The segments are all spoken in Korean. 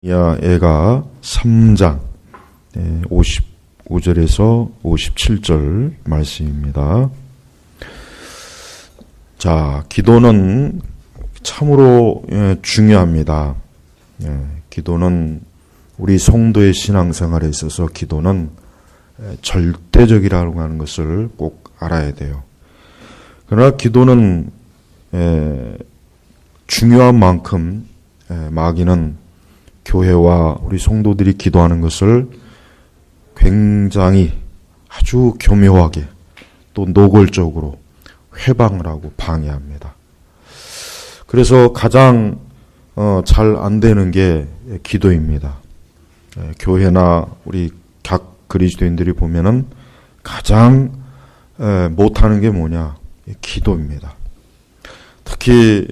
애가 3장 55절에서 57절 말씀입니다. 자, 기도는 참으로 중요합니다. 기도는 우리 성도의 신앙생활에 있어서 기도는 절대적이라고 하는 것을 꼭 알아야 돼요. 그러나 기도는 중요한 만큼 마귀는 교회와 우리 성도들이 기도하는 것을 굉장히 아주 교묘하게 또 노골적으로 회방을 하고 방해합니다. 그래서 가장 잘 안 되는 게 기도입니다. 교회나 우리 각 그리스도인들이 보면은 가장 못하는 게 뭐냐? 기도입니다. 특히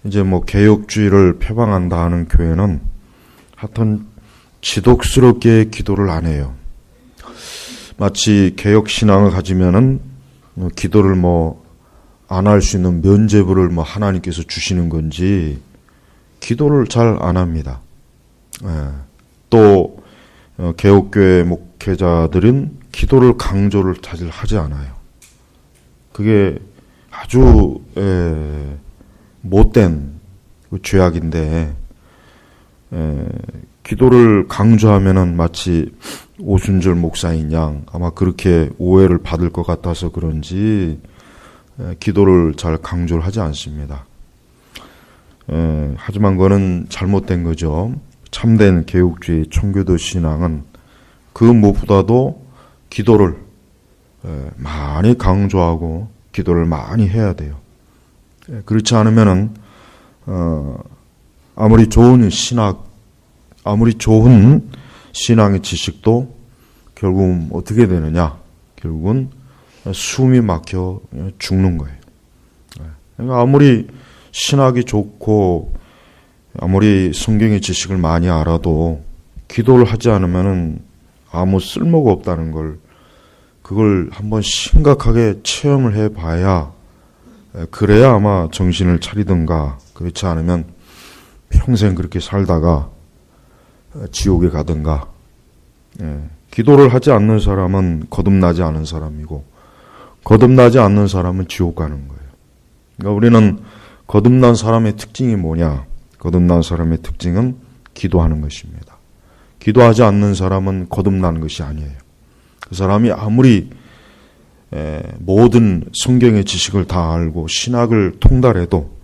이제 개혁주의를 표방한다 하는 교회는 하여튼 지독스럽게 기도를 안 해요. 마치 개혁신앙을 가지면은 기도를 안 할 수 있는 면죄부를 하나님께서 주시는 건지 기도를 잘 안 합니다. 또 개혁교회 목회자들은 기도를 강조를 사실 하지 않아요. 그게 아주 못된 죄악인데 기도를 강조하면은 마치 오순절 목사인 양 아마 그렇게 오해를 받을 것 같아서 그런지 기도를 잘 강조를 하지 않습니다. 하지만 그거는 잘못된 거죠. 참된 개혁주의 청교도 신앙은 그 무엇보다도 기도를 많이 강조하고 기도를 많이 해야 돼요. 그렇지 않으면은 아무리 좋은 신앙의 지식도 결국은 어떻게 되느냐? 결국은 숨이 막혀 죽는 거예요. 그러니까 아무리 신학이 좋고 아무리 성경의 지식을 많이 알아도 기도를 하지 않으면은 아무 쓸모가 없다는 그걸 한번 심각하게 체험을 해봐야 그래야 아마 정신을 차리든가 그렇지 않으면 평생 그렇게 살다가 지옥에 가든가. 기도를 하지 않는 사람은 거듭나지 않은 사람이고 거듭나지 않는 사람은 지옥 가는 거예요. 그러니까 우리는 거듭난 사람의 특징이 뭐냐? 거듭난 사람의 특징은 기도하는 것입니다. 기도하지 않는 사람은 거듭나는 것이 아니에요. 그 사람이 아무리 모든 성경의 지식을 다 알고 신학을 통달해도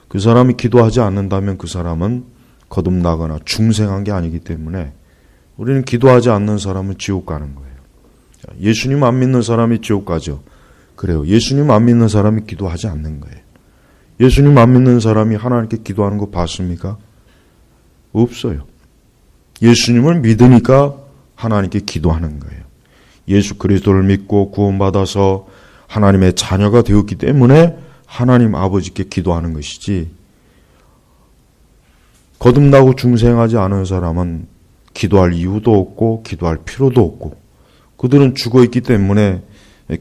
그 사람이 기도하지 않는다면 그 사람은 거듭나거나 중생한 게 아니기 때문에 우리는 기도하지 않는 사람은 지옥 가는 거예요. 예수님 안 믿는 사람이 지옥 가죠. 그래요. 예수님 안 믿는 사람이 기도하지 않는 거예요. 예수님 안 믿는 사람이 하나님께 기도하는 거 봤습니까? 없어요. 예수님을 믿으니까 하나님께 기도하는 거예요. 예수 그리스도를 믿고 구원받아서 하나님의 자녀가 되었기 때문에 하나님 아버지께 기도하는 것이지 거듭나고 중생하지 않은 사람은 기도할 이유도 없고 기도할 필요도 없고 그들은 죽어있기 때문에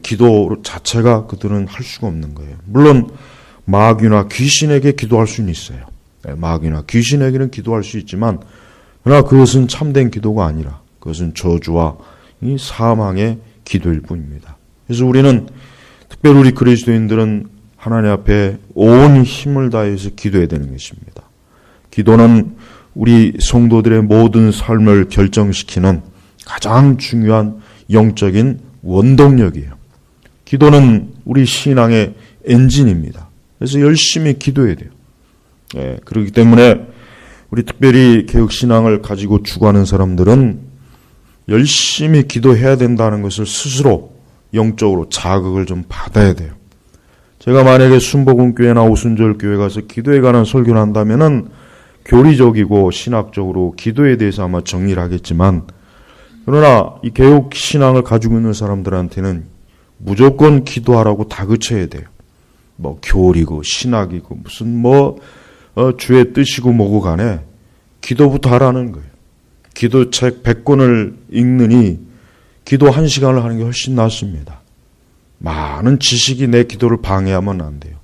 기도 자체가 그들은 할 수가 없는 거예요. 물론 마귀나 귀신에게 기도할 수는 있어요. 마귀나 귀신에게는 기도할 수 있지만 그러나 그것은 참된 기도가 아니라 그것은 저주와 이 사망의 기도일 뿐입니다. 그래서 우리는 특별히 우리 그리스도인들은 하나님 앞에 온 힘을 다해서 기도해야 되는 것입니다. 기도는 우리 성도들의 모든 삶을 결정시키는 가장 중요한 영적인 원동력이에요. 기도는 우리 신앙의 엔진입니다. 그래서 열심히 기도해야 돼요. 그렇기 때문에 우리 특별히 개혁신앙을 가지고 추구하는 사람들은 열심히 기도해야 된다는 것을 스스로 영적으로 자극을 좀 받아야 돼요. 제가 만약에 순복음교회나 오순절교회 가서 기도에 관한 설교를 한다면은 교리적이고 신학적으로 기도에 대해서 아마 정리를 하겠지만 그러나 이 개혁신앙을 가지고 있는 사람들한테는 무조건 기도하라고 다그쳐야 돼요. 교리고 신학이고 무슨 주의 뜻이고 뭐고 간에 기도부터 하라는 거예요. 기도책 100권을 읽느니 기도 1시간을 하는 게 훨씬 낫습니다. 많은 지식이 내 기도를 방해하면 안 돼요.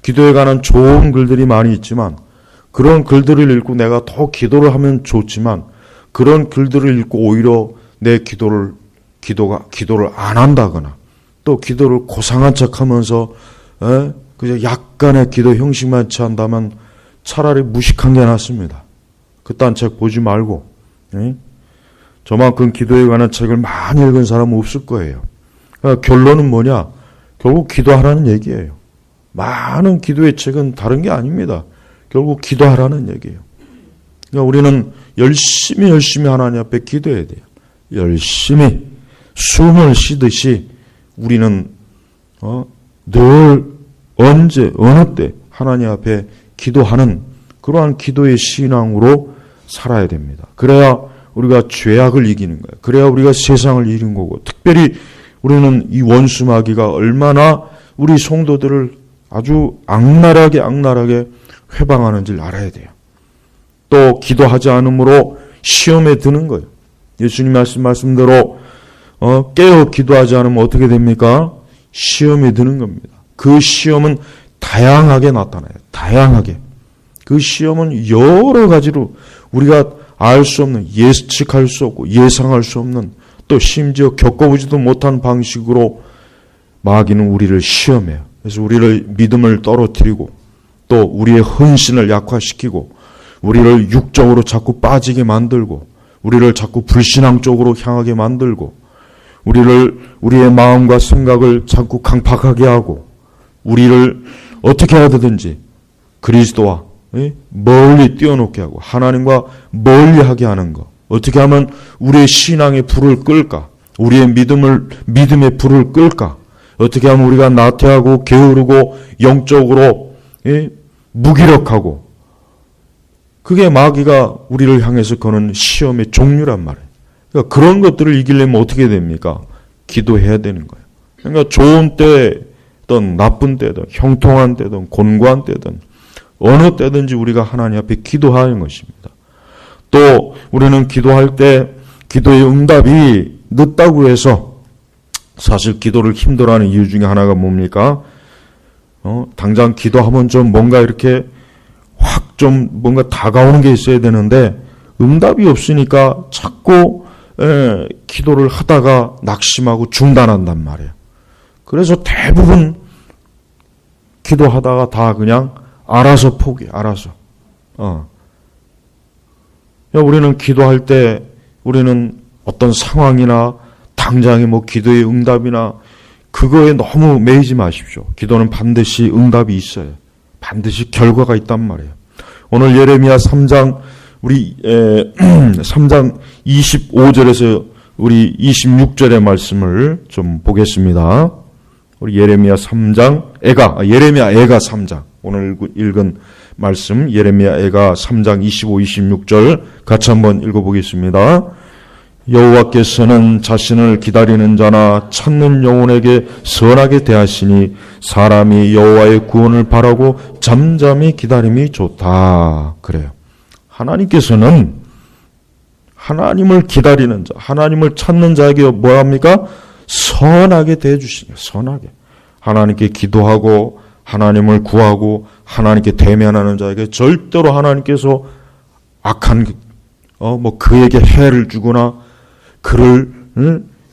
기도에 관한 좋은 글들이 많이 있지만 그런 글들을 읽고 내가 더 기도를 하면 좋지만 그런 글들을 읽고 오히려 내 기도를 안 한다거나 또 기도를 고상한 척하면서 그저 약간의 기도 형식만 취한다면 차라리 무식한 게 낫습니다. 그딴 책 보지 말고 저만큼 기도에 관한 책을 많이 읽은 사람은 없을 거예요. 그러니까 결론은 뭐냐? 결국 기도하라는 얘기예요. 많은 기도의 책은 다른 게 아닙니다. 결국 기도하라는 얘기예요. 그러니까 우리는 열심히 하나님 앞에 기도해야 돼요. 열심히 숨을 쉬듯이 우리는 늘 언제 어느 때 하나님 앞에 기도하는 그러한 기도의 신앙으로 살아야 됩니다. 그래야 우리가 죄악을 이기는 거예요. 그래야 우리가 세상을 이기는 거고, 특별히 우리는 이 원수 마귀가 얼마나 우리 성도들을 아주 악랄하게 회방하는지를 알아야 돼요. 또 기도하지 않으므로 시험에 드는 거예요. 예수님 말씀대로 깨어 기도하지 않으면 어떻게 됩니까? 시험에 드는 겁니다. 그 시험은 다양하게 나타나요. 다양하게. 그 시험은 여러 가지로 우리가 알 수 없는, 예측할 수 없고 예상할 수 없는, 또 심지어 겪어보지도 못한 방식으로 마귀는 우리를 시험해요. 그래서 우리를 믿음을 떨어뜨리고 또 우리의 헌신을 약화시키고 우리를 육적으로 자꾸 빠지게 만들고 우리를 자꾸 불신앙 쪽으로 향하게 만들고 우리의 마음과 생각을 자꾸 강팍하게 하고 우리를 어떻게 하든지 그리스도와 멀리 띄워놓게 하고 하나님과 멀리하게 하는 것. 어떻게 하면 우리의 신앙의 불을 끌까? 우리의 믿음의 불을 끌까? 어떻게 하면 우리가 나태하고 게으르고 영적으로 무기력하고, 그게 마귀가 우리를 향해서 거는 시험의 종류란 말이에요. 그러니까 그런 것들을 이기려면 어떻게 됩니까? 기도해야 되는 거예요. 그러니까 좋은 때든 나쁜 때든 형통한 때든 곤고한 때든 어느 때든지 우리가 하나님 앞에 기도하는 것입니다. 또 우리는 기도할 때 기도의 응답이 늦다고 해서 사실 기도를 힘들어하는 이유 중에 하나가 뭡니까? 당장 기도하면 좀 뭔가 이렇게 확 좀 뭔가 다가오는 게 있어야 되는데 응답이 없으니까 자꾸 기도를 하다가 낙심하고 중단한단 말이에요. 그래서 대부분 기도하다가 다 그냥 알아서 포기, 알아서. 우리는 기도할 때 우리는 어떤 상황이나 당장의 기도의 응답이나 그거에 너무 매이지 마십시오. 기도는 반드시 응답이 있어요. 반드시 결과가 있단 말이에요. 오늘 예레미야 3장 3장 25절에서 우리 26절의 말씀을 좀 보겠습니다. 우리 예레미야 3장 예레미야 애가 3장 오늘 읽은 말씀 예레미야 애가 3장 25, 26절 같이 한번 읽어보겠습니다. 여호와께서는 자신을 기다리는 자나 찾는 영혼에게 선하게 대하시니 사람이 여호와의 구원을 바라고 잠잠히 기다림이 좋다. 그래요. 하나님께서는 하나님을 기다리는 자, 하나님을 찾는 자에게 뭐합니까? 선하게 대해주시니, 선하게. 하나님께 기도하고 하나님을 구하고 하나님께 대면하는 자에게 절대로 하나님께서 악한 그에게 해를 주거나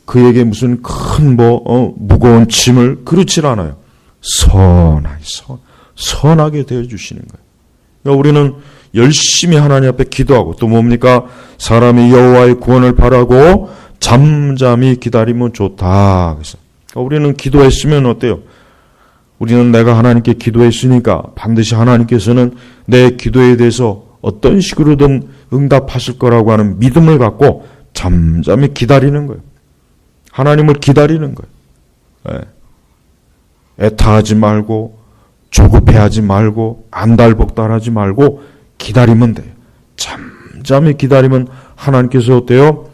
그에게 무슨 큰 무거운 짐을 그렇지 않아요. 선하게 대해주시는 거예요. 그러니까 우리는 열심히 하나님 앞에 기도하고 또 뭡니까? 사람이 여호와의 구원을 바라고 잠잠히 기다리면 좋다. 그래서 우리는 기도했으면 어때요? 우리는 내가 하나님께 기도했으니까 반드시 하나님께서는 내 기도에 대해서 어떤 식으로든 응답하실 거라고 하는 믿음을 갖고 잠잠히 기다리는 거예요. 하나님을 기다리는 거예요. 애타하지 말고 조급해하지 말고 안달복달하지 말고 기다리면 돼요. 잠잠히 기다리면 하나님께서 어때요?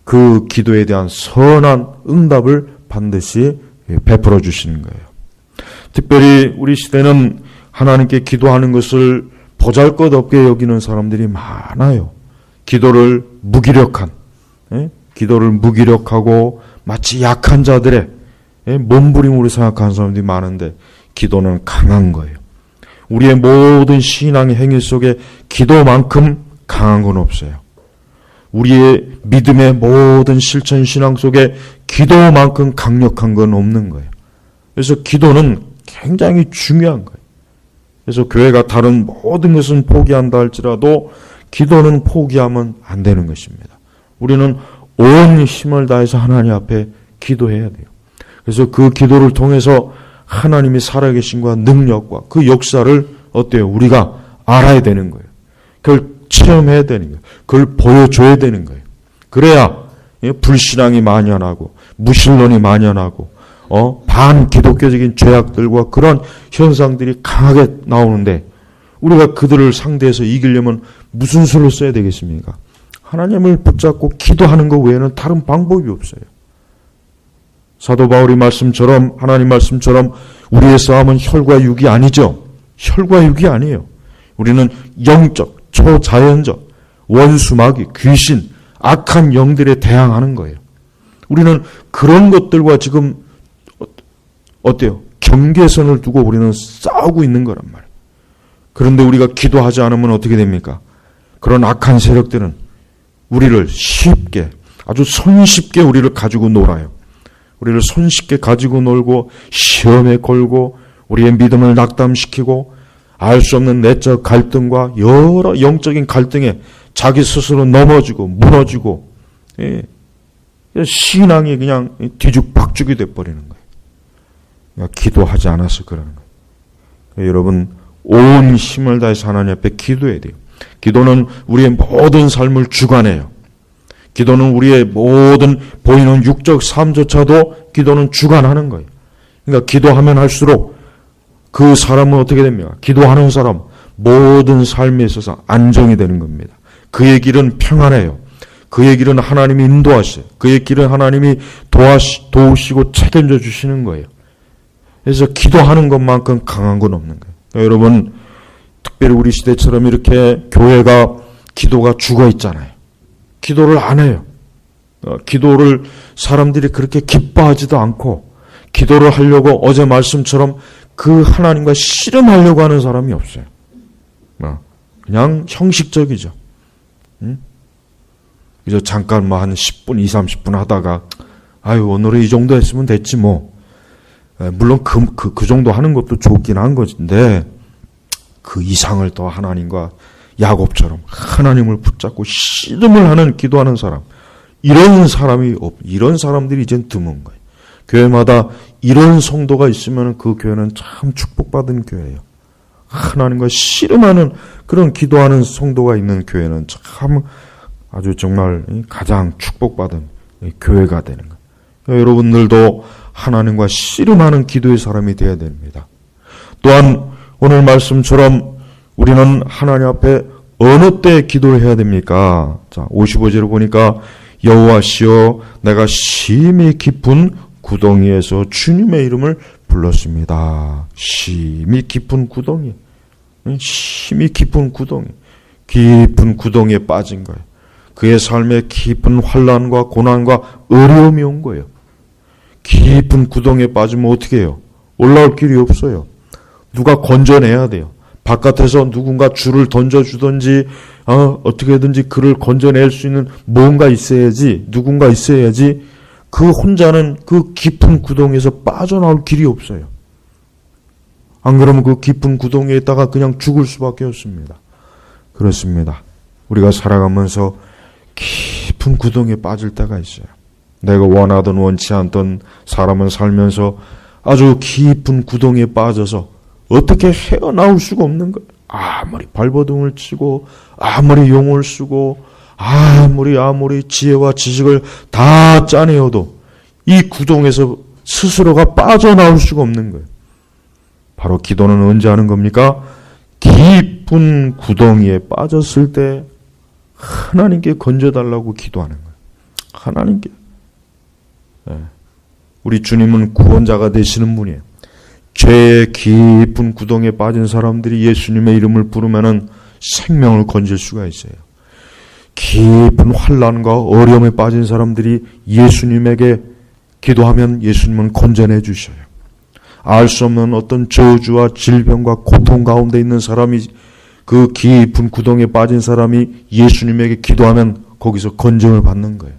그 기도에 대한 선한 응답을 반드시 베풀어 주시는 거예요. 특별히 우리 시대는 하나님께 기도하는 것을 보잘것없게 여기는 사람들이 많아요. 기도를 무기력하고 마치 약한 자들의 몸부림으로 생각하는 사람들이 많은데 기도는 강한 거예요. 우리의 모든 신앙의 행위 속에 기도만큼 강한 건 없어요. 우리의 믿음의 모든 실천 신앙 속에 기도만큼 강력한 건 없는 거예요. 그래서 기도는 굉장히 중요한 거예요. 그래서 교회가 다른 모든 것은 포기한다 할지라도 기도는 포기하면 안 되는 것입니다. 우리는 온 힘을 다해서 하나님 앞에 기도해야 돼요. 그래서 그 기도를 통해서 하나님이 살아계신과 능력과 그 역사를 어때요? 우리가 알아야 되는 거예요. 그걸 체험해야 되는 거예요. 그걸 보여줘야 되는 거예요. 그래야 불신앙이 만연하고 무신론이 만연하고 반기독교적인 죄악들과 그런 현상들이 강하게 나오는데 우리가 그들을 상대해서 이기려면 무슨 수를 써야 되겠습니까? 하나님을 붙잡고 기도하는 것 외에는 다른 방법이 없어요. 사도 바울이 말씀처럼 하나님 말씀처럼 우리의 싸움은 혈과 육이 아니죠. 혈과 육이 아니에요. 우리는 영적, 초자연적, 원수, 마귀, 귀신, 악한 영들에 대항하는 거예요. 우리는 그런 것들과 지금 어때요? 경계선을 두고 우리는 싸우고 있는 거란 말이에요. 그런데 우리가 기도하지 않으면 어떻게 됩니까? 그런 악한 세력들은 우리를 쉽게, 아주 손쉽게 우리를 가지고 놀아요. 우리를 손쉽게 가지고 놀고 시험에 걸고 우리의 믿음을 낙담시키고 알 수 없는 내적 갈등과 여러 영적인 갈등에 자기 스스로 넘어지고 무너지고 신앙이 그냥 뒤죽박죽이 돼버리는 거예요. 기도하지 않아서 그러는 거예요. 여러분 온 힘을 다해서 하나님 앞에 기도해야 돼요. 기도는 우리의 모든 삶을 주관해요. 기도는 우리의 모든 보이는 육적 삶조차도 기도는 주관하는 거예요. 그러니까 기도하면 할수록 그 사람은 어떻게 됩니까? 기도하는 사람 모든 삶에 있어서 안정이 되는 겁니다. 그의 길은 평안해요. 그의 길은 하나님이 인도하셔요. 그의 길은 하나님이 도우시고 책임져 주시는 거예요. 그래서 기도하는 것만큼 강한 건 없는 거예요. 그러니까 여러분 특별히 우리 시대처럼 이렇게 교회가 기도가 죽어 있잖아요. 기도를 안 해요. 기도를 사람들이 그렇게 기뻐하지도 않고 기도를 하려고 어제 말씀처럼 그 하나님과 씨름하려고 하는 사람이 없어요. 그냥 형식적이죠. 그래서 잠깐 한 10분, 20, 30분 하다가 오늘은 이 정도 했으면 됐지 뭐. 물론 그 정도 하는 것도 좋긴 한 것인데 그 이상을 더 하나님과 야곱처럼 하나님을 붙잡고 씨름을 하는 기도하는 사람, 이런 사람들이 이젠 드문 거예요. 교회마다 이런 성도가 있으면 그 교회는 참 축복받은 교회예요. 하나님과 씨름하는 그런 기도하는 성도가 있는 교회는 참 아주 정말 가장 축복받은 교회가 되는 거예요. 여러분들도 하나님과 씨름하는 기도의 사람이 되어야 됩니다. 또한 오늘 말씀처럼 우리는 하나님 앞에 어느 때 기도를 해야 됩니까? 자, 55절을 보니까 여호와시여 내가 심히 깊은 구덩이에서 주님의 이름을 불렀습니다. 심히 깊은 구덩이. 심히 깊은 구덩이. 깊은 구덩이에 빠진 거예요. 그의 삶에 깊은 환난과 고난과 어려움이 온 거예요. 깊은 구덩이에 빠지면 어떻게 해요? 올라올 길이 없어요. 누가 건져내야 돼요. 바깥에서 누군가 줄을 던져주든지 어떻게든지 그를 건져낼 수 있는 뭔가 있어야지, 누군가 있어야지 그 혼자는 그 깊은 구덩이에서 빠져나올 길이 없어요. 안 그러면 그 깊은 구덩이에 있다가 그냥 죽을 수밖에 없습니다. 그렇습니다. 우리가 살아가면서 깊은 구덩이에 빠질 때가 있어요. 내가 원하든 원치 않던 사람은 살면서 아주 깊은 구덩이에 빠져서 어떻게 헤어나올 수가 없는 거예요. 아무리 발버둥을 치고 아무리 용을 쓰고 아무리 지혜와 지식을 다 짜내어도 이 구덩에서 스스로가 빠져나올 수가 없는 거예요. 바로 기도는 언제 하는 겁니까? 깊은 구덩이에 빠졌을 때 하나님께 건져달라고 기도하는 거예요. 하나님께. 우리 주님은 구원자가 되시는 분이에요. 죄의 깊은 구덩이에 빠진 사람들이 예수님의 이름을 부르면은 생명을 건질 수가 있어요. 깊은 환난과 어려움에 빠진 사람들이 예수님에게 기도하면 예수님은 건져내 주셔요. 알 수 없는 어떤 저주와 질병과 고통 가운데 있는 사람이, 그 깊은 구덩이에 빠진 사람이 예수님에게 기도하면 거기서 건짐을 받는 거예요.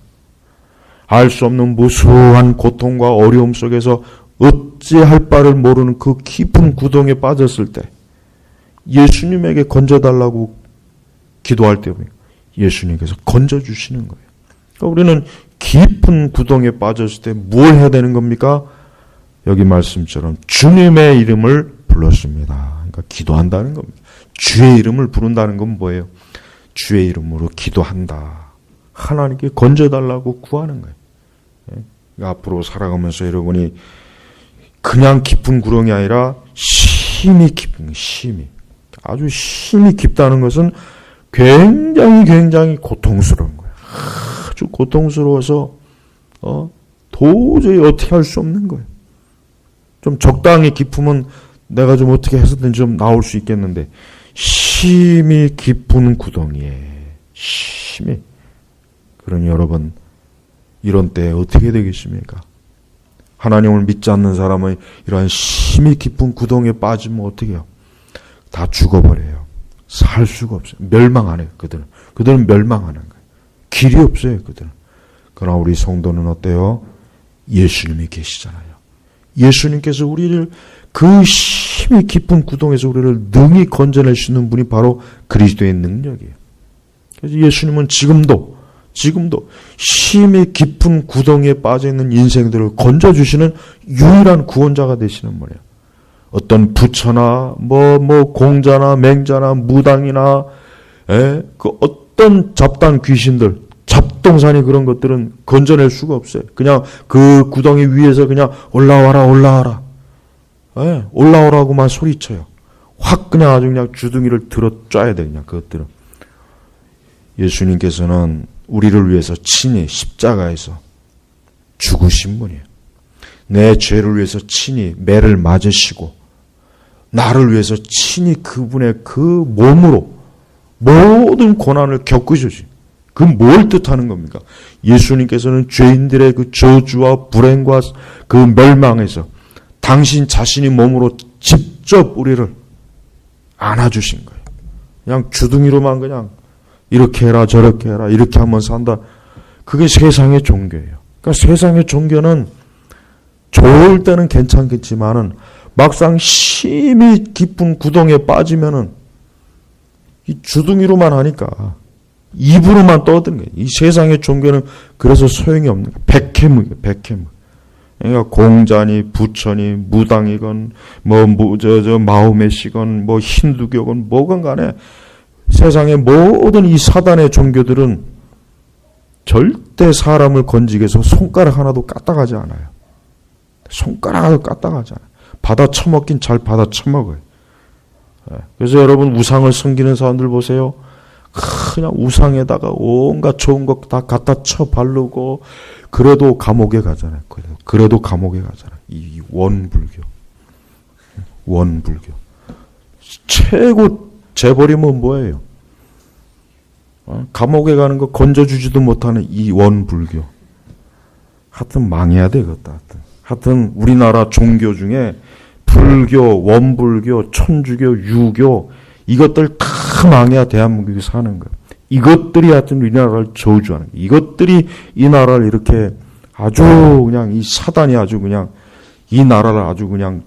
알 수 없는 무수한 고통과 어려움 속에서 어찌할 바를 모르는 그 깊은 구덩이에 빠졌을 때 예수님에게 건져달라고 기도할 때 예수님께서 건져주시는 거예요. 그러니까 우리는 깊은 구덩이에 빠졌을 때 뭘 해야 되는 겁니까? 여기 말씀처럼 주님의 이름을 불렀습니다. 그러니까 기도한다는 겁니다. 주의 이름을 부른다는 건 뭐예요? 주의 이름으로 기도한다. 하나님께 건져달라고 구하는 거예요. 그러니까 앞으로 살아가면서 여러분이 그냥 깊은 구렁이 아니라 심히 깊은 거예요. 심히. 아주 심히 깊다는 것은 굉장히 고통스러운 거예요. 아주 고통스러워서 도저히 어떻게 할 수 없는 거예요. 좀 적당히 깊으면 내가 좀 어떻게 해서든지 좀 나올 수 있겠는데 심히 깊은 구덩이에 심히. 그러니 여러분 이런 때 어떻게 되겠습니까? 하나님을 믿지 않는 사람은 이러한 심히 깊은 구덩이에 빠지면 어떻게 해요? 다 죽어버려요. 살 수가 없어요. 멸망하네요. 그들은 멸망하는 거예요. 길이 없어요. 그들은. 그러나 우리 성도는 어때요? 예수님이 계시잖아요. 예수님께서 우리를 그 심히 깊은 구덩에서 우리를 능히 건져낼 수 있는 분이 바로 그리스도의 능력이에요. 그래서 예수님은 지금도 심히 깊은 구덩이에 빠져있는 인생들을 건져주시는 유일한 구원자가 되시는 분이에요. 어떤 부처나 공자나 맹자나 무당이나 그 어떤 잡단 귀신들, 잡동사니 그런 것들은 건져낼 수가 없어요. 그냥 그 구덩이 위에서 그냥 올라와라. 올라오라고만 소리쳐요. 확 그냥 아주 그냥 주둥이를 들어 쪄야 돼. 그냥 그것들은. 예수님께서는 우리를 위해서 친히 십자가에서 죽으신 분이에요. 내 죄를 위해서 친히 매를 맞으시고 나를 위해서 친히 그분의 그 몸으로 모든 고난을 겪으시지. 그 뭘 뜻하는 겁니까? 예수님께서는 죄인들의 그 저주와 불행과 그 멸망에서 당신 자신이 몸으로 직접 우리를 안아주신 거예요. 그냥 주둥이로만 그냥 이렇게 해라 저렇게 해라 이렇게 하면 산다. 그게 세상의 종교예요. 그러니까 세상의 종교는 좋을 때는 괜찮겠지만은 막상 심히 깊은 구덩이에 빠지면은 이 주둥이로만 하니까 입으로만 떠드는 거예요. 이 세상의 종교는 그래서 소용이 없는 거예요. 백해무예요. 백해무. 그러니까 공자니 부처니 무당이건 마호메시건 힌두교건 뭐건 간에 세상의 모든 이 사단의 종교들은 절대 사람을 건지기 위해서 손가락 하나도 까딱하지 않아요. 손가락 하나도 까딱하지 않아요. 받아 처먹긴 잘 받아 처먹어요. 그래서 여러분 우상을 섬기는 사람들 보세요. 그냥 우상에다가 온갖 좋은 것 다 갖다 쳐 바르고 그래도 감옥에 가잖아요. 그래도 감옥에 가잖아요. 이 원불교. 최고 재벌이면 뭐예요? 감옥에 가는 거 건져주지도 못하는 이 원불교. 하여튼 망해야 되겠다. 하여튼 우리나라 종교 중에 불교, 원불교, 천주교, 유교 이것들 다 망해야 대한민국이 사는 거예요. 이것들이 하여튼 우리나라를 저주하는 거예요. 이것들이 이 나라를 이렇게 아주 그냥 이 사단이 아주 그냥 이 나라를 아주 그냥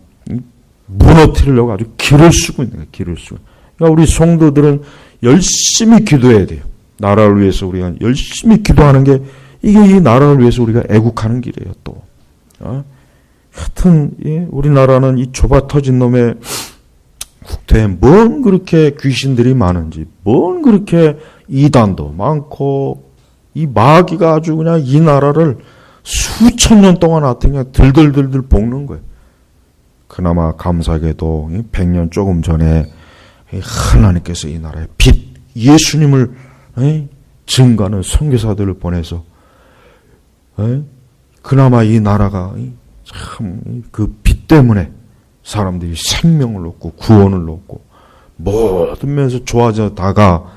무너뜨리려고 아주 길을 쓰고 있는 거예요. 길을 쓰고. 그러니까 우리 성도들은 열심히 기도해야 돼요. 나라를 위해서 우리가 열심히 기도하는 게 이게 이 나라를 위해서 우리가 애국하는 길이에요. 또. 하여튼 우리나라는 이 좁아 터진 놈의 국토에 뭔 그렇게 귀신들이 많은지, 뭔 그렇게 이단도 많고 이 마귀가 아주 그냥 이 나라를 수천 년 동안 하여튼 그냥 들들들들 볶는 거예요. 그나마 감사하게도 100년 조금 전에 하나님께서 이 나라에 빛 예수님을 증거하는 선교사들을 보내서 그나마 이 나라가 참 그 빛 때문에 사람들이 생명을 얻고 구원을 얻고 모든 면에서 좋아져다가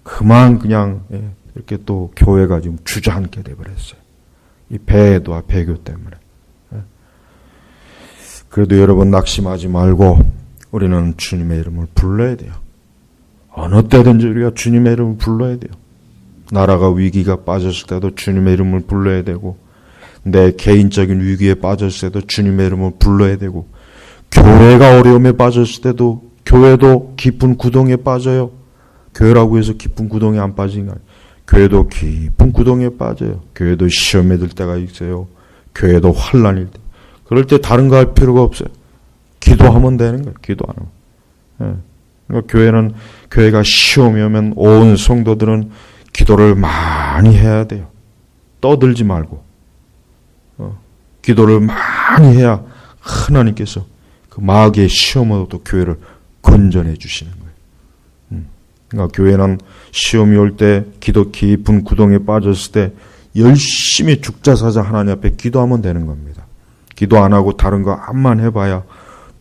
그만 그냥 이렇게 또 교회가 지금 주저앉게 돼버렸어요. 이 배도와 배교 때문에. 그래도 여러분 낙심하지 말고 우리는 주님의 이름을 불러야 돼요. 어느 때든지 우리가 주님의 이름을 불러야 돼요. 나라가 위기가 빠졌을 때도 주님의 이름을 불러야 되고, 내 개인적인 위기에 빠졌을 때도 주님의 이름을 불러야 되고, 교회가 어려움에 빠졌을 때도 교회도 깊은 구덩이에 빠져요. 교회라고 해서 깊은 구덩이에 안 빠지는 거 아니에요. 교회도 깊은 구덩이에 빠져요. 교회도 시험에 들 때가 있어요. 교회도 환난일 때. 그럴 때 다른 거 할 필요가 없어요. 기도하면 되는 거예요. 기도 안 하면. 그러니까 교회가 시험이 오면 온 성도들은 기도를 많이 해야 돼요. 떠들지 말고. 기도를 많이 해야 하나님께서 그 마귀의 시험으로부터 교회를 건져내 주시는 거예요. 그러니까 교회는 시험이 올 때, 기도 깊은 구덩이에 빠졌을 때 열심히 죽자사자 하나님 앞에 기도하면 되는 겁니다. 기도 안 하고 다른 거 암만 해봐야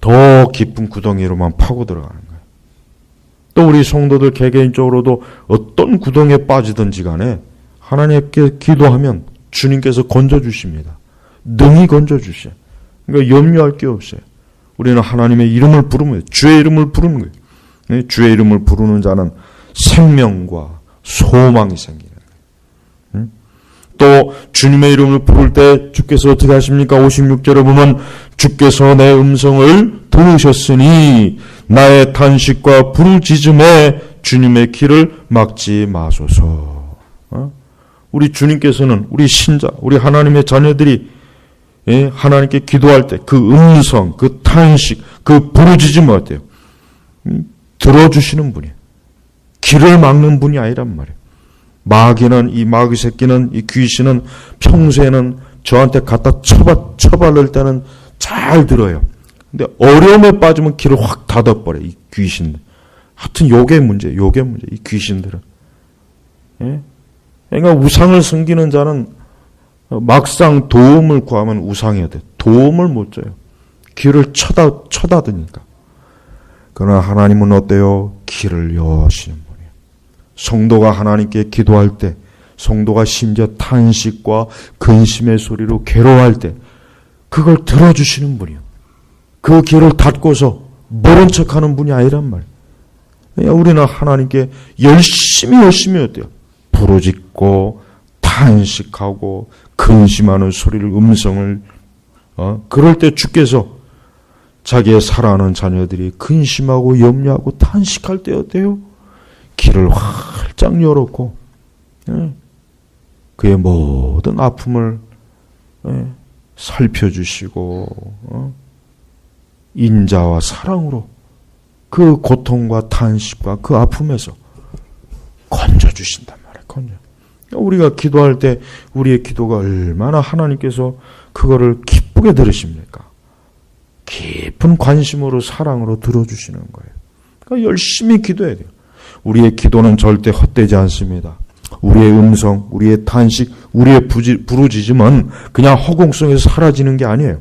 더 깊은 구덩이로만 파고 들어가는 거예요. 또 우리 성도들 개개인적으로도 어떤 구덩이에 빠지든지 간에 하나님께 기도하면 주님께서 건져주십니다. 능히 건져주셔요. 그러니까 염려할 게 없어요. 우리는 하나님의 이름을 부르면 주의 이름을 부르는 거예요. 주의 이름을 부르는 자는 생명과 소망이 생기는 거예요. 또 주님의 이름을 부를 때 주께서 어떻게 하십니까? 56절에 보면 주께서 내 음성을 들으셨으니 나의 탄식과 부르짖음에 주님의 길을 막지 마소서. 우리 주님께서는 우리 신자, 우리 하나님의 자녀들이 하나님께 기도할 때 그 음성, 그 탄식, 그 부르짖음을 어때요? 들어주시는 분이에요. 길을 막는 분이 아니란 말이에요. 이 마귀 새끼는, 이 귀신은 평소에는 저한테 갖다 쳐바를 때는 잘 들어요. 근데 어려움에 빠지면 길을 확 닫아버려요. 이 귀신들. 하여튼 요게 문제, 이 귀신들은. 그러니까 우상을 섬기는 자는 막상 도움을 구하면 우상해야 돼. 도움을 못 줘요. 길을 쳐다드니까. 그러나 하나님은 어때요? 길을 여시는 분이에요. 성도가 하나님께 기도할 때, 성도가 심지어 탄식과 근심의 소리로 괴로워할 때 그걸 들어주시는 분이에요. 그 길을 닫고서 모른 척하는 분이 아니란 말이에요. 그러니까 우리는 하나님께 열심히 어때요? 부르짖고 탄식하고 근심하는 소리를, 음성을 그럴 때 주께서 자기의 사랑하는 자녀들이 근심하고 염려하고 탄식할 때 어때요? 길을 활짝 열었고 그의 모든 아픔을 살펴주시고 인자와 사랑으로 그 고통과 탄식과 그 아픔에서 건져주신단 말이에요. 우리가 기도할 때 우리의 기도가 얼마나 하나님께서 그거를 기쁘게 들으십니까? 깊은 관심으로 사랑으로 들어주시는 거예요. 그러니까 열심히 기도해야 돼요. 우리의 기도는 절대 헛되지 않습니다. 우리의 음성, 우리의 탄식, 우리의 부르짖음은 그냥 허공성에서 사라지는 게 아니에요.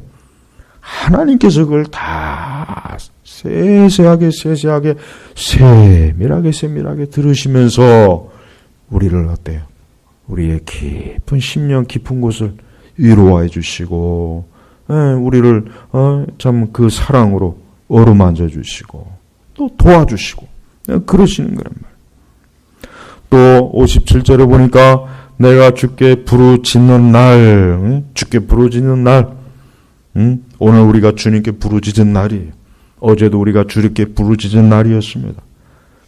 하나님께서 그걸 다 세세하게 세밀하게 들으시면서 우리를 어때요? 우리의 깊은 심령 깊은 곳을 위로해 주시고 우리를 참 그 사랑으로 어루만져 주시고 또 도와주시고 그러시는 거란 말이에요. 또 57절에 보니까 내가 주께 부르짖는 날, 오늘 우리가 주님께 부르짖은 날이에요. 어제도 우리가 주님께 부르짖은 날이었습니다.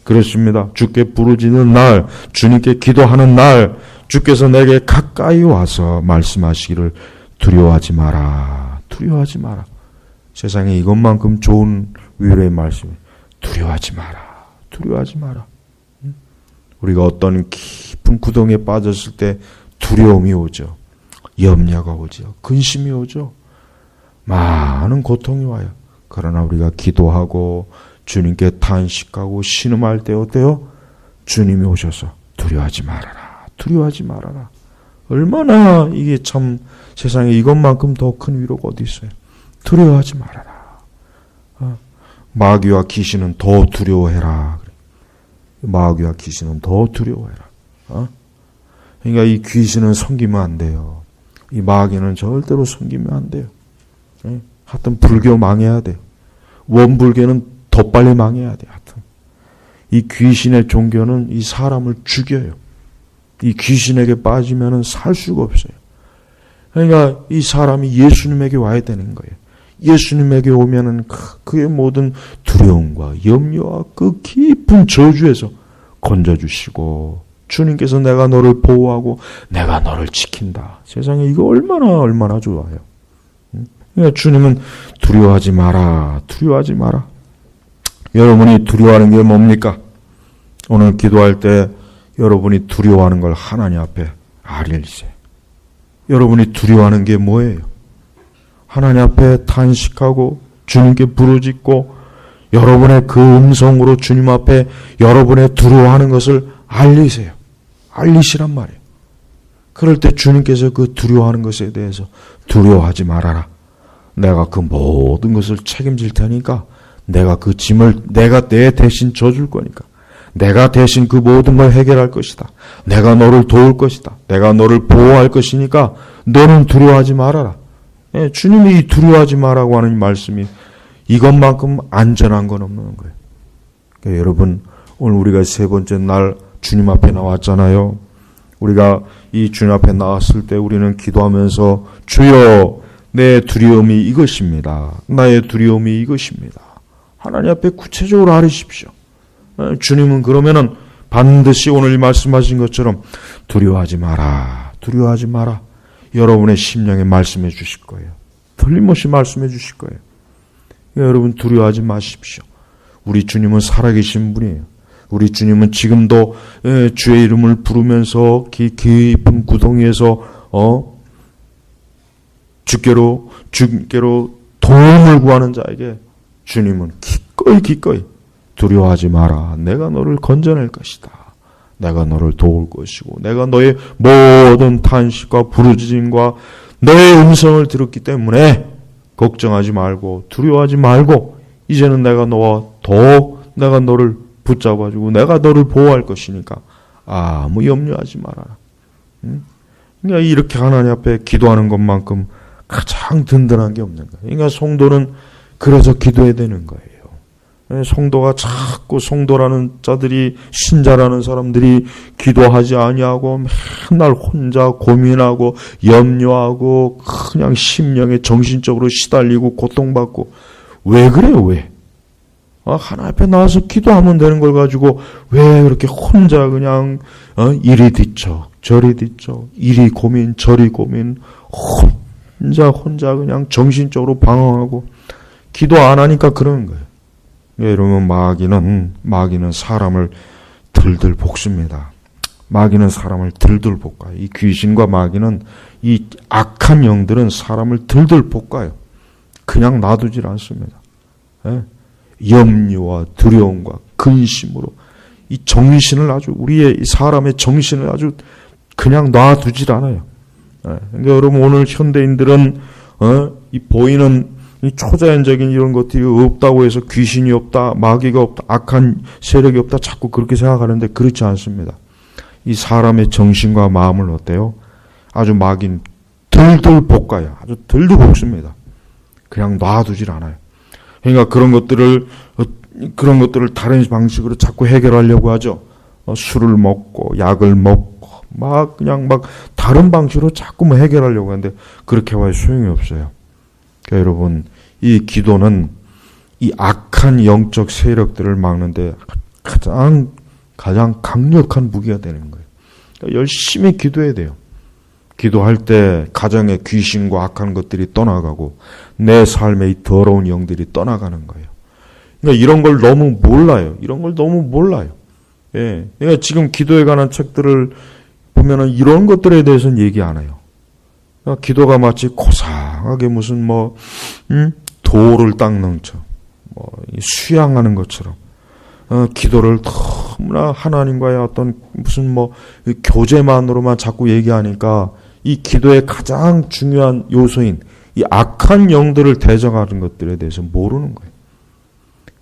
그렇습니다. 주께 부르짖는 날, 주님께 기도하는 날, 주께서 내게 가까이 와서 말씀하시기를 두려워하지 마라. 세상에 이것만큼 좋은 위로의 말씀이에요. 두려워하지 마라. 우리가 어떤 깊은 구덩이에 빠졌을 때 두려움이 오죠. 염려가 오죠. 근심이 오죠. 많은 고통이 와요. 그러나 우리가 기도하고 주님께 탄식하고 신음할 때 어때요? 주님이 오셔서 두려워하지 말아라. 얼마나 이게 참 세상에 이것만큼 더 큰 위로가 어디 있어요? 두려워하지 말아라. 마귀와 귀신은 더 두려워해라. 마귀와 귀신은 더 두려워해라. 그러니까 이 귀신은 섬기면 안 돼요. 이 마귀는 절대로 섬기면 안 돼요. 하여튼 불교 망해야 돼요. 원불교는 더 빨리 망해야 돼요. 하여튼 이 귀신의 종교는 이 사람을 죽여요. 이 귀신에게 빠지면은 살 수가 없어요. 그러니까 이 사람이 예수님에게 와야 되는 거예요. 예수님에게 오면은 그의 모든 두려움과 염려와 그 깊은 저주에서 건져주시고, 주님께서 내가 너를 보호하고 내가 너를 지킨다. 세상에 이거 얼마나 좋아요. 그러니까 주님은 두려워하지 마라. 두려워하지 마라. 여러분이 두려워하는 게 뭡니까? 오늘 기도할 때 여러분이 두려워하는 걸 하나님 앞에 아릴세. 여러분이 두려워하는 게 뭐예요? 하나님 앞에 탄식하고 주님께 부르짖고 여러분의 그 음성으로 주님 앞에 여러분의 두려워하는 것을 알리세요. 알리시란 말이에요. 그럴 때 주님께서 그 두려워하는 것에 대해서 두려워하지 말아라. 내가 그 모든 것을 책임질 테니까, 내가 그 짐을 내가 내 대신 져줄 거니까, 내가 대신 그 모든 걸 해결할 것이다. 내가 너를 도울 것이다. 내가 너를 보호할 것이니까 너는 두려워하지 말아라. 예, 주님이 이 두려워하지 말라고 하는 말씀이 이것만큼 안전한 건 없는 거예요. 그러니까 여러분, 오늘 우리가 세 번째 날 주님 앞에 나왔잖아요. 우리가 이 주님 앞에 나왔을 때 우리는 기도하면서 주여, 내 두려움이 이것입니다. 나의 두려움이 이것입니다. 하나님 앞에 구체적으로 아뢰십시오. 주님은 그러면은 반드시 오늘 말씀하신 것처럼 두려워하지 마라. 두려워하지 마라. 여러분의 심령에 말씀해 주실 거예요. 틀림없이 말씀해 주실 거예요. 여러분 두려워하지 마십시오. 우리 주님은 살아계신 분이에요. 우리 주님은 지금도 주의 이름을 부르면서 깊은 구덩이에서 주께로 도움을 구하는 자에게 주님은 기꺼이 두려워하지 마라. 내가 너를 건져낼 것이다. 내가 너를 도울 것이고 내가 너의 모든 탄식과 부르짖음과 너의 음성을 들었기 때문에 걱정하지 말고 두려워하지 말고 이제는 내가 내가 너를 붙잡아주고 내가 너를 보호할 것이니까 아무 염려하지 말아라. 그러니까 이렇게 하나님 앞에 기도하는 것만큼 가장 든든한 게 없는 거예요. 그러니까 성도는 그래서 기도해야 되는 거예요. 성도가 자꾸 성도라는 자들이, 신자라는 사람들이 기도하지 아니하고 맨날 혼자 고민하고 염려하고 그냥 심령에 정신적으로 시달리고 고통받고, 왜 그래요? 왜? 하나님 앞에 나와서 기도하면 되는 걸 가지고 왜 그렇게 혼자 그냥 이리 뒤척 저리 뒤척, 이리 고민 저리 고민, 혼자 그냥 정신적으로 방황하고 기도 안 하니까 그러는 거예요. 여러분, 마귀는 사람을 들들 볶습니다. 마귀는 사람을 들들 볶아요. 이 귀신과 마귀는, 이 악한 영들은 사람을 들들 볶아요. 그냥 놔두질 않습니다. 염려와 두려움과 근심으로 이 정신을 우리의 사람의 정신을 아주 그냥 놔두질 않아요. 그러니까 여러분, 오늘 현대인들은 이 보이는 이 초자연적인 이런 것들이 없다고 해서 귀신이 없다, 마귀가 없다, 악한 세력이 없다, 자꾸 그렇게 생각하는데 그렇지 않습니다. 이 사람의 정신과 마음을 어때요? 아주 마귀는 들들 볶아요. 아주 들들 볶습니다. 그냥 놔두질 않아요. 그러니까 그런 것들을 다른 방식으로 자꾸 해결하려고 하죠. 술을 먹고 약을 먹고 그냥 다른 방식으로 자꾸 해결하려고 하는데 그렇게 해봐야 소용이 없어요. 그러니까 여러분, 이 기도는 이 악한 영적 세력들을 막는데 가장 강력한 무기가 되는 거예요. 그러니까 열심히 기도해야 돼요. 기도할 때 가정의 귀신과 악한 것들이 떠나가고 내 삶의 이 더러운 영들이 떠나가는 거예요. 그러니까 이런 걸 너무 몰라요. 예. 그러니까 지금 기도에 관한 책들을 보면은 이런 것들에 대해서는 얘기 안 해요. 그러니까 기도가 마치 고상하게 무슨 돌을 닦는 척, 수양하는 것처럼, 기도를 너무나 하나님과의 어떤 무슨 교제만으로만 자꾸 얘기하니까 이 기도의 가장 중요한 요소인 이 악한 영들을 대적하는 것들에 대해서 모르는 거예요.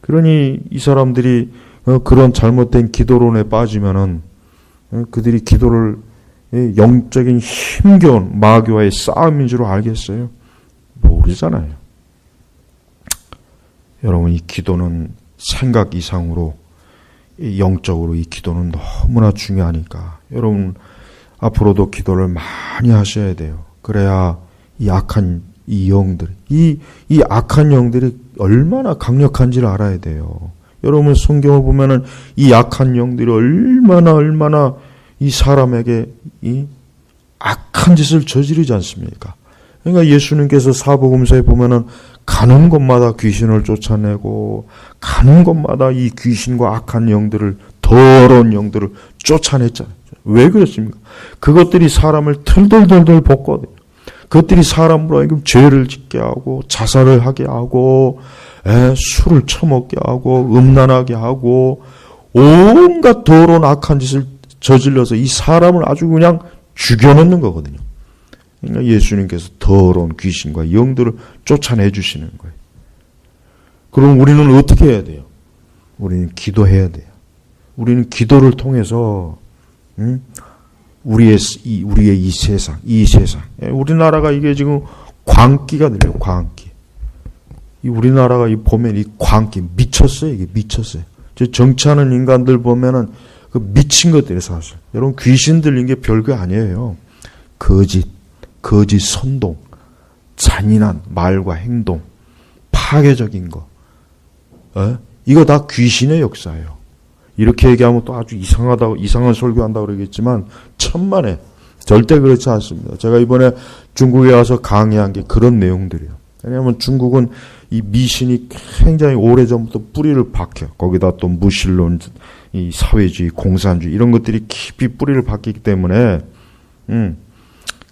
그러니 이 사람들이 그런 잘못된 기도론에 빠지면은 그들이 기도를 영적인 힘겨운 마귀와의 싸움인 줄 알겠어요? 모르잖아요. 여러분, 이 기도는 생각 이상으로 영적으로 이 기도는 너무나 중요하니까 여러분 앞으로도 기도를 많이 하셔야 돼요. 그래야 이 악한 이 영들, 이 악한 영들이 얼마나 강력한지를 알아야 돼요. 여러분 성경을 보면은 이 악한 영들이 얼마나 이 사람에게 이 악한 짓을 저지르지 않습니까? 그러니까 예수님께서 사복음서에 보면은 가는 곳마다 귀신을 쫓아내고 가는 곳마다 이 귀신과 악한 영들을, 더러운 영들을 쫓아냈잖아요. 왜 그렇습니까? 그것들이 사람을 털덜덜덜 볶거든요. 그것들이 사람으로 하여금 죄를 짓게 하고 자살을 하게 하고 술을 처먹게 하고 음란하게 하고 온갖 더러운 악한 짓을 저질러서 이 사람을 아주 그냥 죽여놓는 거거든요. 그러니까 예수님께서 더러운 귀신과 영들을 쫓아내 주시는 거예요. 그럼 우리는 어떻게 해야 돼요? 우리는 기도해야 돼요. 우리는 기도를 통해서 우리의 이 세상, 우리나라가 이게 지금 광기가 들려요. 광기. 이 우리나라가 이 보면 이 광기 미쳤어요. 이게 미쳤어요. 저 정치하는 인간들 보면은 그 미친 것들이 사실. 여러분 귀신 들린 게 별거 아니에요. 거짓 선동, 잔인한 말과 행동, 파괴적인 거. 이거 다 귀신의 역사예요. 이렇게 얘기하면 또 아주 이상한 설교한다고 그러겠지만 천만에 절대 그렇지 않습니다. 제가 이번에 중국에 가서 강의한 게 그런 내용들이에요. 왜냐하면 중국은 이 미신이 굉장히 오래전부터 뿌리를 박혀. 거기다 또 무신론, 이 사회주의, 공산주의 이런 것들이 깊이 뿌리를 박히기 때문에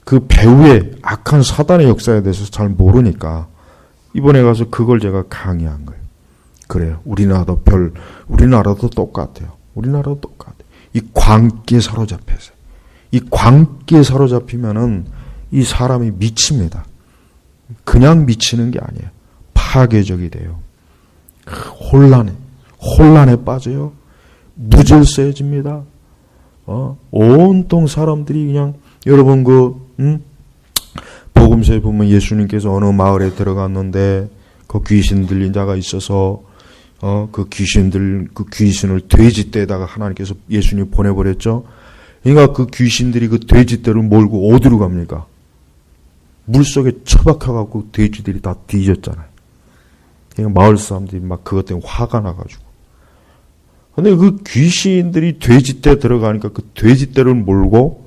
그 배후의 악한 사단의 역사에 대해서 잘 모르니까 이번에 가서 그걸 제가 강의한 거예요. 그래요. 우리나라도 똑같아요. 우리나라도 똑같아요. 이 광기에 사로잡혀서. 이 광기에 사로잡히면은 이 사람이 미칩니다. 그냥 미치는 게 아니에요. 파괴적이 돼요. 혼란에 빠져요. 무질서해집니다. 온통 사람들이 그냥 여러분 복음서에 보면 예수님께서 어느 마을에 들어갔는데 그 귀신 들린 자가 있어서 그 귀신을 돼지떼에다가 하나님께서 예수님 보내버렸죠. 그러니까 그 귀신들이 그 돼지떼를 몰고 어디로 갑니까? 물속에 처박혀갖고 돼지들이 다 뒤졌잖아요. 그러니까 마을 사람들이 막 그것 때문에 화가 나가지고. 근데 그 귀신들이 돼지떼에 들어가니까 그 돼지떼를 몰고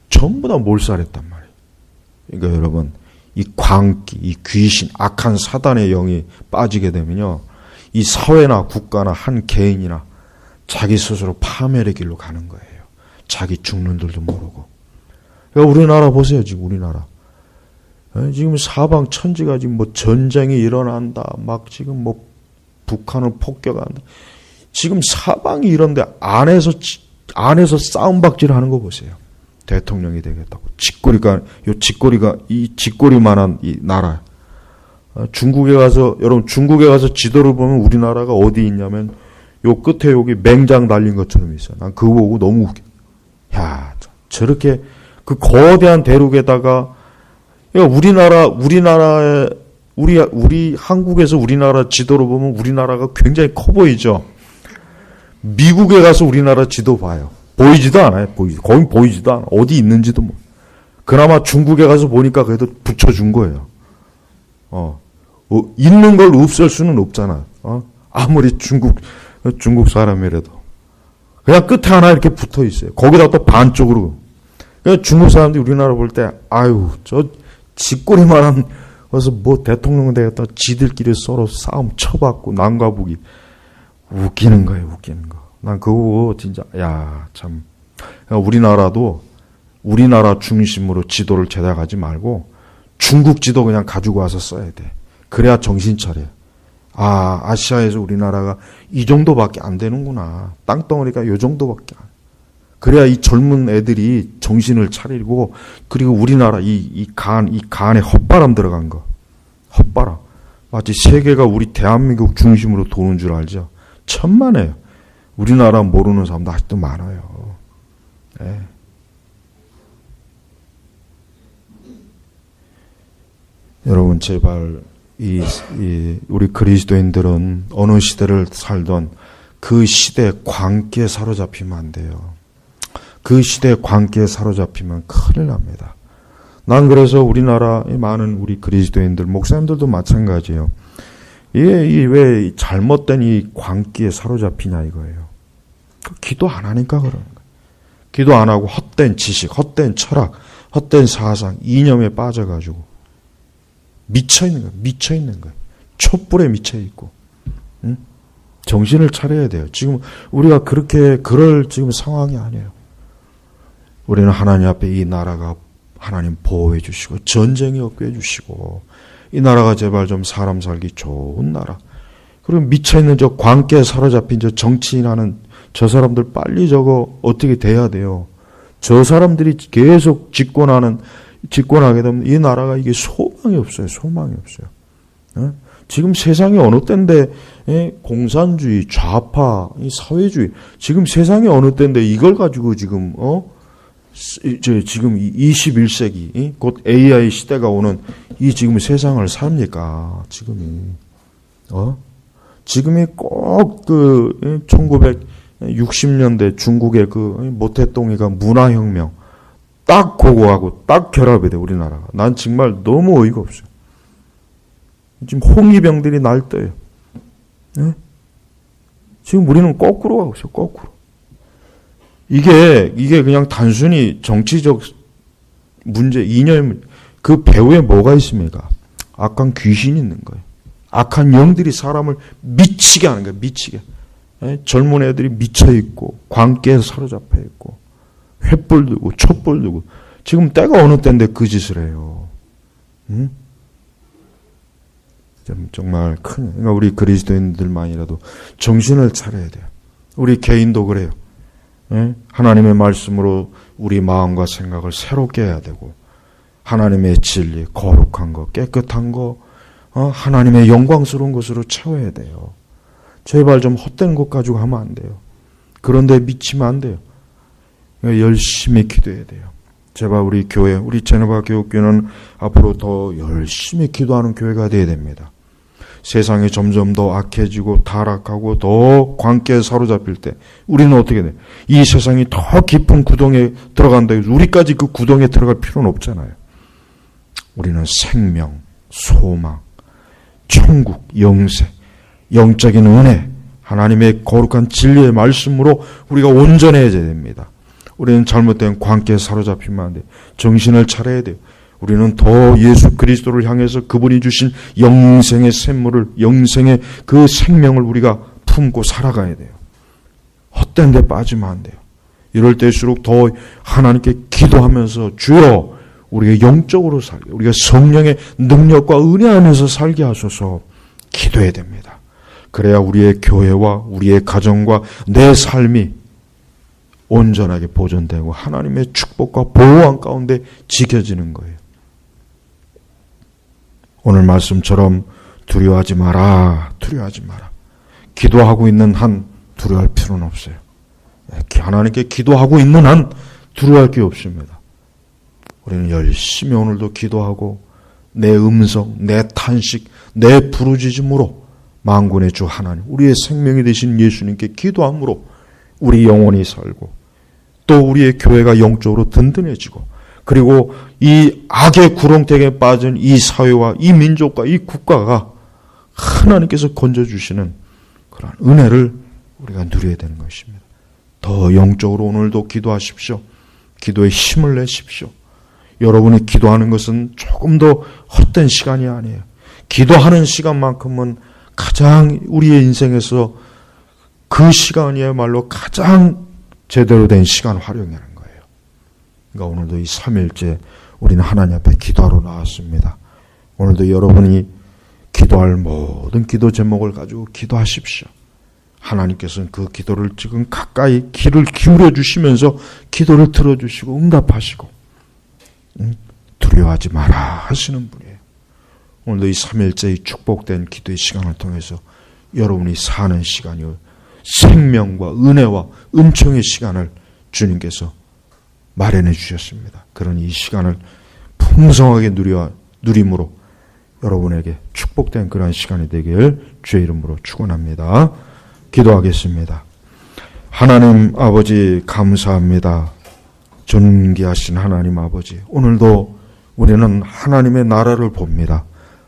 전부 다 몰살했단 말이에요. 그러니까 여러분, 이 광기, 이 귀신, 악한 사단의 영이 빠지게 되면요, 이 사회나 국가나 한 개인이나 자기 스스로 파멸의 길로 가는 거예요. 자기 죽는 줄도 모르고. 그러니까 우리나라 보세요, 지금 우리나라. 지금 사방 천지가 지금 뭐 전쟁이 일어난다, 막 지금 뭐 북한을 폭격한다. 지금 사방이 이런데 안에서 싸움박질 하는 거 보세요. 대통령이 되겠다고. 이 쥐꼬리만한 이 나라. 여러분 중국에 가서 지도를 보면 우리나라가 어디 있냐면 요 끝에 여기 맹장 달린 것처럼 있어요. 난 그거 보고 너무 웃겨. 야, 저렇게 그 거대한 대륙에다가 우리 한국에서 우리나라 지도를 보면 우리나라가 굉장히 커 보이죠. 미국에 가서 우리나라 지도 봐요. 보이지도 않아요. 거기 보이지도 않아. 어디 있는지도 뭐. 그나마 중국에 가서 보니까 그래도 붙여준 거예요. 있는 걸 없앨 수는 없잖아. 아무리 중국 사람이라도. 그냥 끝에 하나 이렇게 붙어 있어요. 거기다 또 반쪽으로. 그러니까 중국 사람들이 우리나라 볼 때, 아유, 저 쥐꼬리만한, 그래서 뭐 대통령 되겠다. 지들끼리 서로 싸움 쳐받고, 난가보기. 웃기는 거예요, 웃기는 거. 난 그거 진짜, 야, 참. 우리나라도 우리나라 중심으로 지도를 제작하지 말고 중국 지도 그냥 가지고 와서 써야 돼. 그래야 정신 차려. 아, 아시아에서 우리나라가 이 정도밖에 안 되는구나. 땅덩어리가 이 정도밖에 안. 그래야 이 젊은 애들이 정신을 차리고, 그리고 우리나라 이 간에 헛바람 들어간 거. 헛바람. 마치 세계가 우리 대한민국 중심으로 도는 줄 알죠? 천만에요. 우리나라 모르는 사람도 아직도 많아요. 네. 여러분 제발 우리 그리스도인들은 어느 시대를 살던 그 시대의 광기에 사로잡히면 안 돼요. 그 시대의 광기에 사로잡히면 큰일 납니다. 난 그래서 우리나라의 많은 우리 그리스도인들, 목사님들도 마찬가지예요. 왜 잘못된 이 광기에 사로잡히냐 이거예요. 기도 안 하니까 그러는 거예요. 기도 안 하고 헛된 지식, 헛된 철학, 헛된 사상, 이념에 빠져가지고 미쳐있는 거예요. 미쳐있는 거예요. 촛불에 미쳐있고. 응? 정신을 차려야 돼요. 지금 우리가 그럴 지금 상황이 아니에요. 우리는 하나님 앞에 이 나라가 하나님 보호해 주시고 전쟁이 없게 해주시고 이 나라가 제발 좀 사람 살기 좋은 나라. 그리고 미쳐있는 저 광기에 사로잡힌 저 정치인하는 저 사람들 빨리 저거 어떻게 돼야 돼요. 저 사람들이 계속 집권하게 되면 이 나라가 이게 소망이 없어요. 소망이 없어요. 지금 세상이 어느 때인데 공산주의, 좌파, 사회주의 지금 세상이 어느 때인데 이걸 가지고 지금 지금 21세기 곧 AI 시대가 오는 이 지금 세상을 삽니까? 지금이 꼭 1960년대 중국의 모태똥이가 문화혁명 딱 그거하고 딱 결합이 돼 우리나라가. 난 정말 너무 어이가 없어요. 지금 홍위병들이 날떠요. 네? 지금 우리는 거꾸로 가고 있어요. 거꾸로. 이게 그냥 단순히 정치적 문제, 이념, 그 배후에 뭐가 있습니까? 악한 귀신이 있는 거예요. 악한 영들이 사람을 미치게 하는 거예요. 미치게. 젊은 애들이 미쳐있고 광기에 사로잡혀 있고 횃불 들고 촛불 들고 지금 때가 어느 때인데 그 짓을 해요. 응? 정말 그러니까 우리 그리스도인들만이라도 정신을 차려야 돼요. 우리 개인도 그래요. 하나님의 말씀으로 우리 마음과 생각을 새롭게 해야 되고 하나님의 진리, 거룩한 거, 깨끗한 거, 하나님의 영광스러운 것으로 채워야 돼요. 제발 좀 헛된 것 가지고 하면 안 돼요. 그런데 미치면 안 돼요. 열심히 기도해야 돼요. 제발 우리 교회, 우리 제네바 교육교회는 앞으로 더 열심히 기도하는 교회가 되어야 됩니다. 세상이 점점 더 악해지고 타락하고 더 광기에 사로잡힐 때 우리는 어떻게 돼요? 이 세상이 더 깊은 구덩이에 들어간다 해서 우리까지 그 구덩이에 들어갈 필요는 없잖아요. 우리는 생명, 소망, 천국, 영생, 영적인 은혜, 하나님의 거룩한 진리의 말씀으로 우리가 온전해져야 됩니다. 우리는 잘못된 광기에 사로잡히면 안 돼요. 정신을 차려야 돼요. 우리는 더 예수 그리스도를 향해서 그분이 주신 영생의 샘물을, 영생의 그 생명을 우리가 품고 살아가야 돼요. 헛된 데 빠지면 안 돼요. 이럴 때일수록 더 하나님께 기도하면서 주여 우리가 영적으로 살게, 우리가 성령의 능력과 은혜 안에서 살게 하소서 기도해야 됩니다. 그래야 우리의 교회와 우리의 가정과 내 삶이 온전하게 보존되고 하나님의 축복과 보호함 가운데 지켜지는 거예요. 오늘 말씀처럼 두려워하지 마라. 두려워하지 마라. 기도하고 있는 한 두려워할 필요는 없어요. 하나님께 기도하고 있는 한 두려워할 게 없습니다. 우리는 열심히 오늘도 기도하고 내 음성, 내 탄식, 내 부르짖음으로 만군의 주 하나님, 우리의 생명이 되신 예수님께 기도함으로 우리 영혼이 살고 또 우리의 교회가 영적으로 든든해지고 그리고 이 악의 구렁텅이에 빠진 이 사회와 이 민족과 이 국가가 하나님께서 건져주시는 그런 은혜를 우리가 누려야 되는 것입니다. 더 영적으로 오늘도 기도하십시오. 기도에 힘을 내십시오. 여러분이 기도하는 것은 조금 더 헛된 시간이 아니에요. 기도하는 시간만큼은 가장 우리의 인생에서 그 시간이야말로 가장 제대로 된 시간 활용하는 거예요. 그러니까 오늘도 이 3일째 우리는 하나님 앞에 기도하러 나왔습니다. 오늘도 여러분이 기도할 모든 기도 제목을 가지고 기도하십시오. 하나님께서는 그 기도를 지금 가까이 귀를 기울여 주시면서 기도를 들어주시고 응답하시고 두려워하지 마라 하시는 분이에요. 오늘도 이 3일째 이 축복된 기도의 시간을 통해서 여러분이 사는 시간이요 생명과 은혜와 은총의 시간을 주님께서 마련해 주셨습니다. 그런 이 시간을 풍성하게 누림으로 여러분에게 축복된 그런 시간이 되길 주의 이름으로 축원합니다. 기도하겠습니다. 하나님 아버지 감사합니다. 존귀하신 하나님 아버지, 오늘도 우리는 하나님의 나라를 봅니다.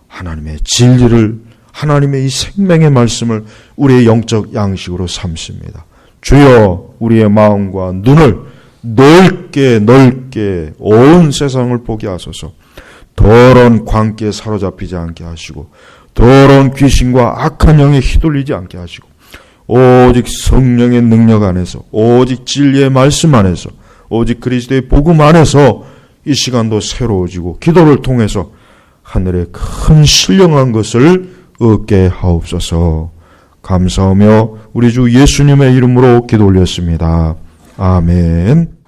하나님의 진리를, 하나님의 이 생명의 말씀을 우리의 영적 양식으로 삼습니다. 주여, 우리의 마음과 눈을 넓게 온 세상을 보게 하소서. 더러운 광기에 사로잡히지 않게 하시고, 더러운 귀신과 악한 영에 휘둘리지 않게 하시고, 오직 성령의 능력 안에서, 오직 진리의 말씀 안에서, 오직 그리스도의 복음 안에서 이 시간도 새로워지고 기도를 통해서 하늘의 큰 신령한 것을 얻게 하옵소서. 감사하며 우리 주 예수님의 이름으로 기도 올렸습니다. 아멘.